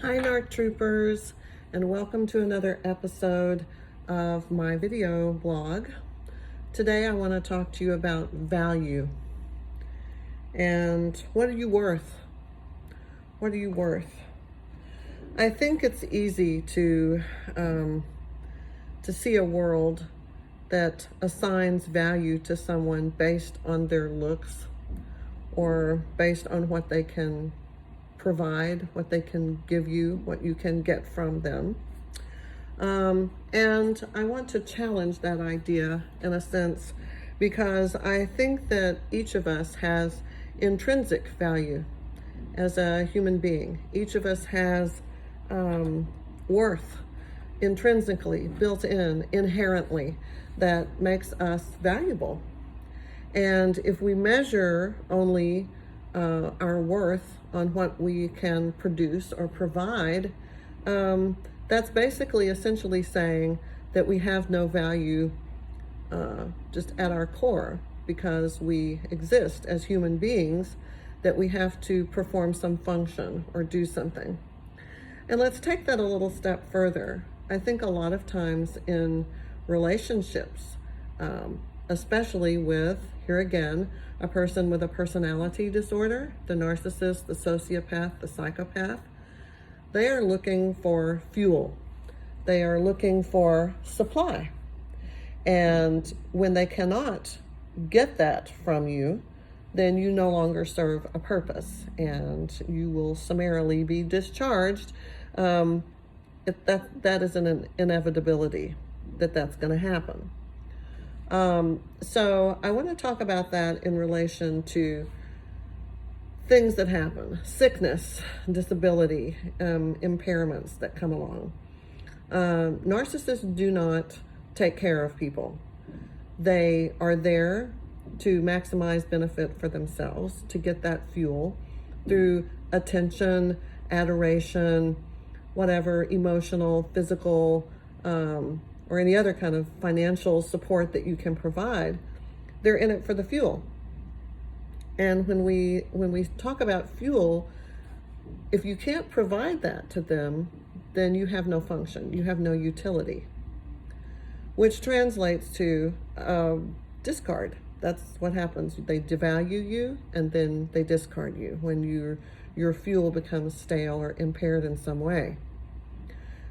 Hi N.A.R.C troopers, and welcome to another episode of my video blog. Today I want to talk to you about value and what are you worth? What are you worth? I think it's easy to see a world that assigns value to someone based on their looks or based on what they can provide, what they can give you, what you can get from them. And I want to challenge that idea in a sense because I think that each of us has intrinsic value as a human being. Each of us has worth intrinsically built in, inherently, that makes us valuable. And if we measure only our worth on what we can produce or provide, that's basically essentially saying that we have no value just at our core because we exist as human beings, that we have to perform some function or do something. And let's take that a little step further. I think a lot of times in relationships, especially with, here again, a person with a personality disorder, the narcissist, the sociopath, the psychopath, they are looking for fuel. They are looking for supply. And when they cannot get that from you, then you no longer serve a purpose and you will summarily be discharged. That is an inevitability that's going to happen. So I want to talk about that in relation to things that happen, sickness, disability, impairments that come along. Narcissists do not take care of people. They are there to maximize benefit for themselves, to get that fuel through attention, adoration, whatever emotional, physical, or any other kind of financial support that you can provide. They're in it for the fuel. And when we talk about fuel, if you can't provide that to them, then you have no function, you have no utility, which translates to discard. That's what happens. They devalue you and then they discard you when your fuel becomes stale or impaired in some way.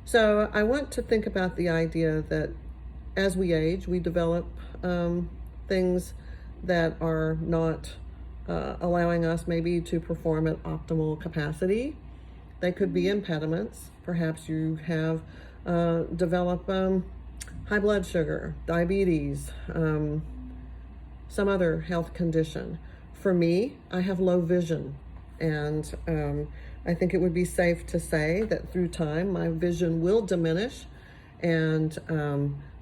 So I want to think about the idea that as we age, we develop things that are not allowing us maybe to perform at optimal capacity. They could be impediments. Perhaps you have developed high blood sugar, diabetes, some other health condition. For me, I have low vision, and I think it would be safe to say that through time, my vision will diminish, and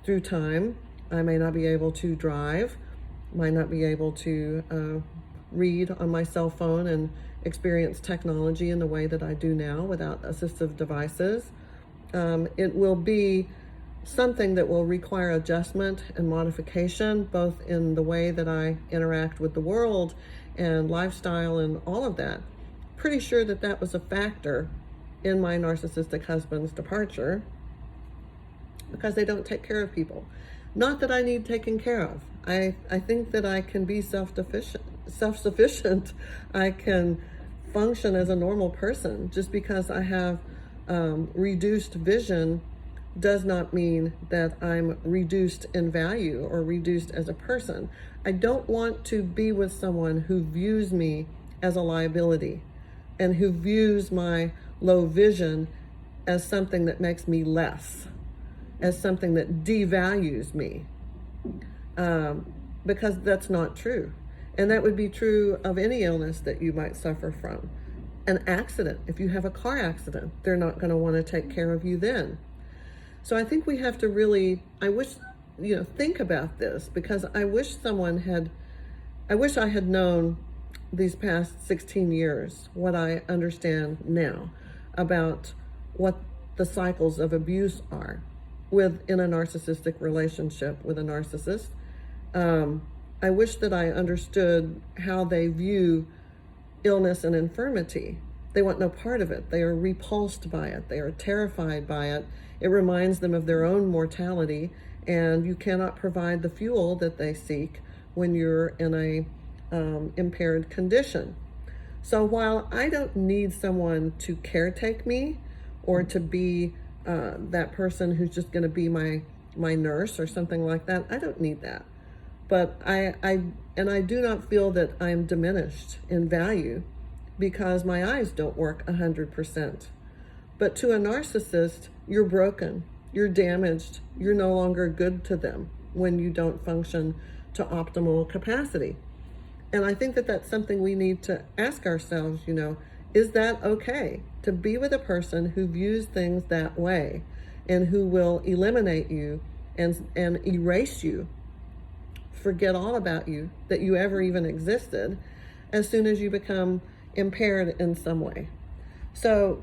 through time, I may not be able to drive, might not be able to read on my cell phone and experience technology in the way that I do now without assistive devices. It will be something that will require adjustment and modification, both in the way that I interact with the world and lifestyle and all of that. Pretty sure that was a factor in my narcissistic husband's departure because they don't take care of people. Not that I need taken care of. I think that I can be self-sufficient. I can function as a normal person. Just because I have reduced vision does not mean that I'm reduced in value or reduced as a person. I don't want to be with someone who views me as a liability and who views my low vision as something that makes me less, as something that devalues me, because that's not true. And that would be true of any illness that you might suffer from. An accident, if you have a car accident, they're not going to want to take care of you then. So I think we have to really, think about this, because I wish I had known these past 16 years what I understand now about what the cycles of abuse are within a narcissistic relationship with a narcissist. I wish that I understood how they view illness and infirmity They want no part of it. They are repulsed by it. They are terrified by it. It reminds them of their own mortality, and you cannot provide the fuel that they seek when you're in a impaired condition. So while I don't need someone to caretake me or to be that person who's just going to be my nurse or something like that, I don't need that. But I do not feel that I'm diminished in value because my eyes don't work 100%. But to a narcissist, you're broken, you're damaged, you're no longer good to them when you don't function to optimal capacity. And I think that that's something we need to ask ourselves, is that okay to be with a person who views things that way and who will eliminate you and erase you, forget all about you, that you ever even existed, as soon as you become impaired in some way. So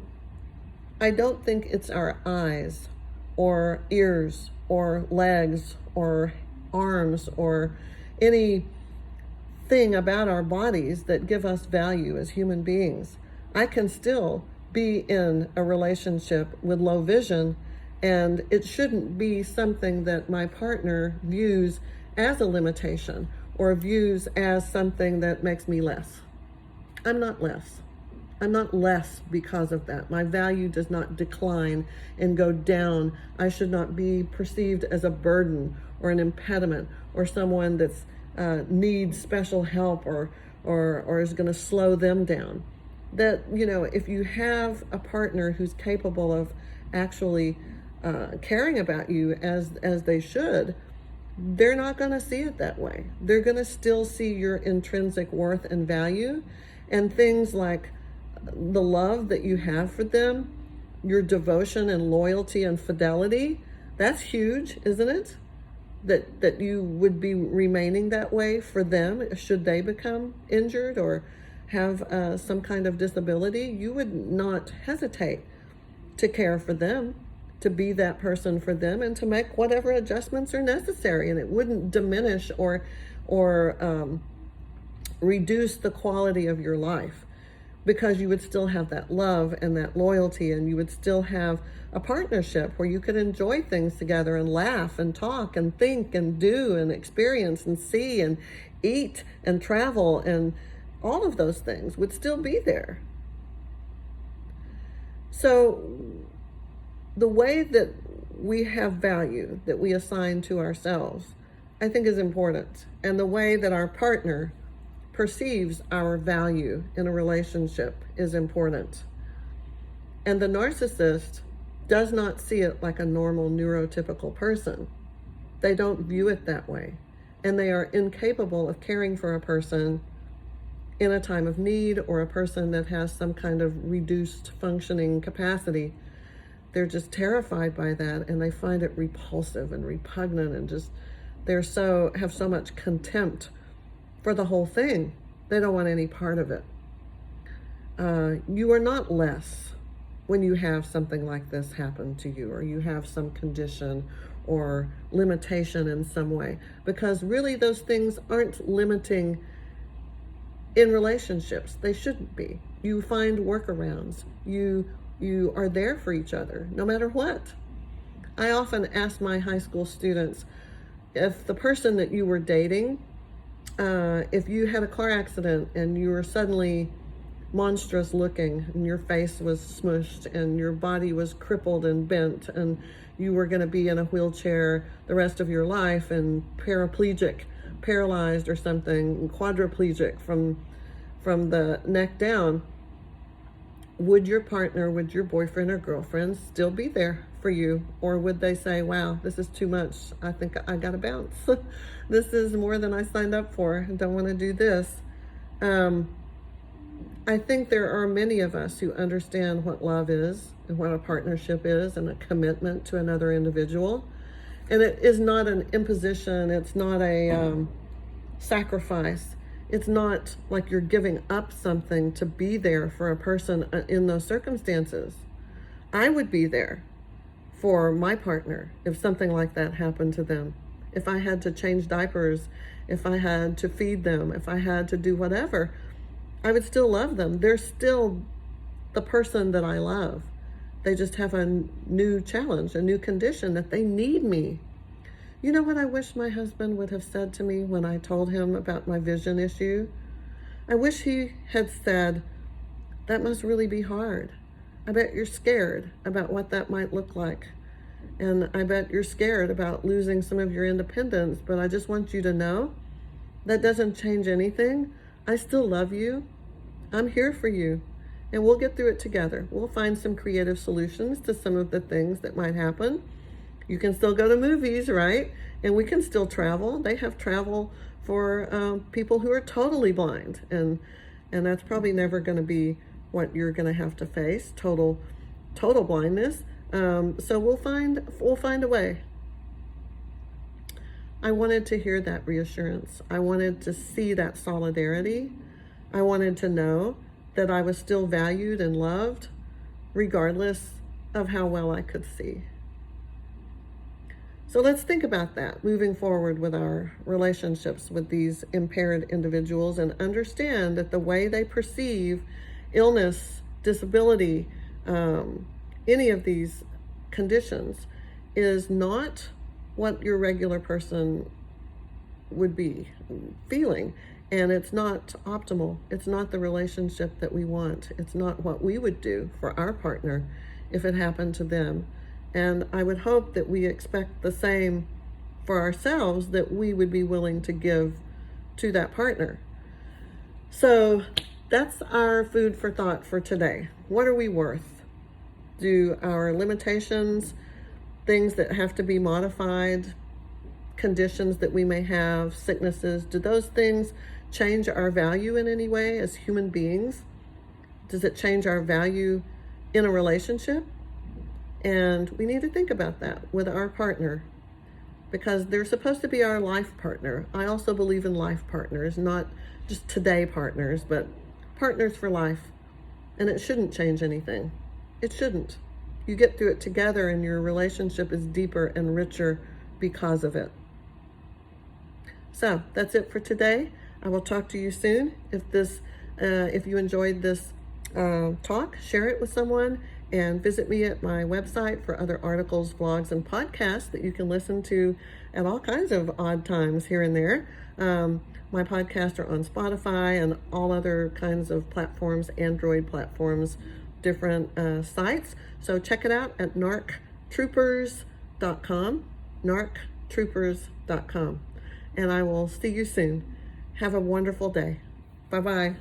I don't think it's our eyes or ears or legs or arms or any thing about our bodies that give us value as human beings. I can still be in a relationship with low vision, and it shouldn't be something that my partner views as a limitation or views as something that makes me less. I'm not less. I'm not less because of that. My value does not decline and go down. I should not be perceived as a burden or an impediment or someone that's needs special help or is going to slow them down. That, if you have a partner who's capable of actually caring about you as they should, they're not going to see it that way. They're going to still see your intrinsic worth and value, and things like the love that you have for them, your devotion and loyalty and fidelity. That's huge, isn't it? That you would be remaining that way for them should they become injured or have some kind of disability. You would not hesitate to care for them, to be that person for them, and to make whatever adjustments are necessary. And it wouldn't diminish or reduce the quality of your life, because you would still have that love and that loyalty, and you would still have a partnership where you could enjoy things together and laugh and talk and think and do and experience and see and eat and travel, and all of those things would still be there. So the way that we have value that we assign to ourselves, I think, is important. And the way that our partner perceives our value in a relationship is important. And the narcissist does not see it like a normal neurotypical person. They don't view it that way. And they are incapable of caring for a person in a time of need or a person that has some kind of reduced functioning capacity. They're just terrified by that, and they find it repulsive and repugnant, and just have so much contempt for the whole thing. They don't want any part of it. You are not less when you have something like this happen to you, or you have some condition or limitation in some way, because really those things aren't limiting in relationships. They shouldn't be. You find workarounds. You are there for each other no matter what. I often ask my high school students, if the person that you were dating, if you had a car accident and you were suddenly monstrous looking and your face was smushed and your body was crippled and bent and you were going to be in a wheelchair the rest of your life and paraplegic, paralyzed or something, quadriplegic from the neck down, would your partner, would your boyfriend or girlfriend still be there for you? Or would they say, wow, this is too much, I think I gotta bounce. This is more than I signed up for, I don't want to do this. I think there are many of us who understand what love is and what a partnership is and a commitment to another individual. And it is not an imposition, it's not a sacrifice. It's not like you're giving up something to be there for a person in those circumstances. I would be there for my partner if something like that happened to them. If I had to change diapers, if I had to feed them, if I had to do whatever, I would still love them. They're still the person that I love. They just have a new challenge, a new condition that they need me. You know what I wish my husband would have said to me when I told him about my vision issue? I wish he had said, that must really be hard. I bet you're scared about what that might look like. And I bet you're scared about losing some of your independence, but I just want you to know that doesn't change anything. I still love you. I'm here for you. And we'll get through it together. We'll find some creative solutions to some of the things that might happen. You can still go to movies, right? And we can still travel. They have travel for people who are totally blind. And that's probably never going to be what you're going to have to face, total blindness. So we'll find a way. I wanted to hear that reassurance. I wanted to see that solidarity. I wanted to know that I was still valued and loved, regardless of how well I could see. So let's think about that moving forward with our relationships with these impaired individuals, and understand that the way they perceive illness, disability, any of these conditions is not what your regular person would be feeling. And it's not optimal. It's not the relationship that we want. It's not what we would do for our partner if it happened to them. And I would hope that we expect the same for ourselves, that we would be willing to give to that partner. So that's our food for thought for today. What are we worth? Do our limitations, things that have to be modified, conditions that we may have, sicknesses, do those things change our value in any way as human beings? Does it change our value in a relationship? And we need to think about that with our partner, because they're supposed to be our life partner. I also believe in life partners, not just today partners, but partners for life. And it shouldn't change anything. It shouldn't. You get through it together, and your relationship is deeper and richer because of it. So that's it for today. I will talk to you soon. If you enjoyed this talk, share it with someone, and visit me at my website for other articles, vlogs, and podcasts that you can listen to at all kinds of odd times here and there. My podcasts are on Spotify and all other kinds of platforms, Android platforms, different sites. So check it out at narctroopers.com, narctroopers.com. And I will see you soon. Have a wonderful day. Bye-bye.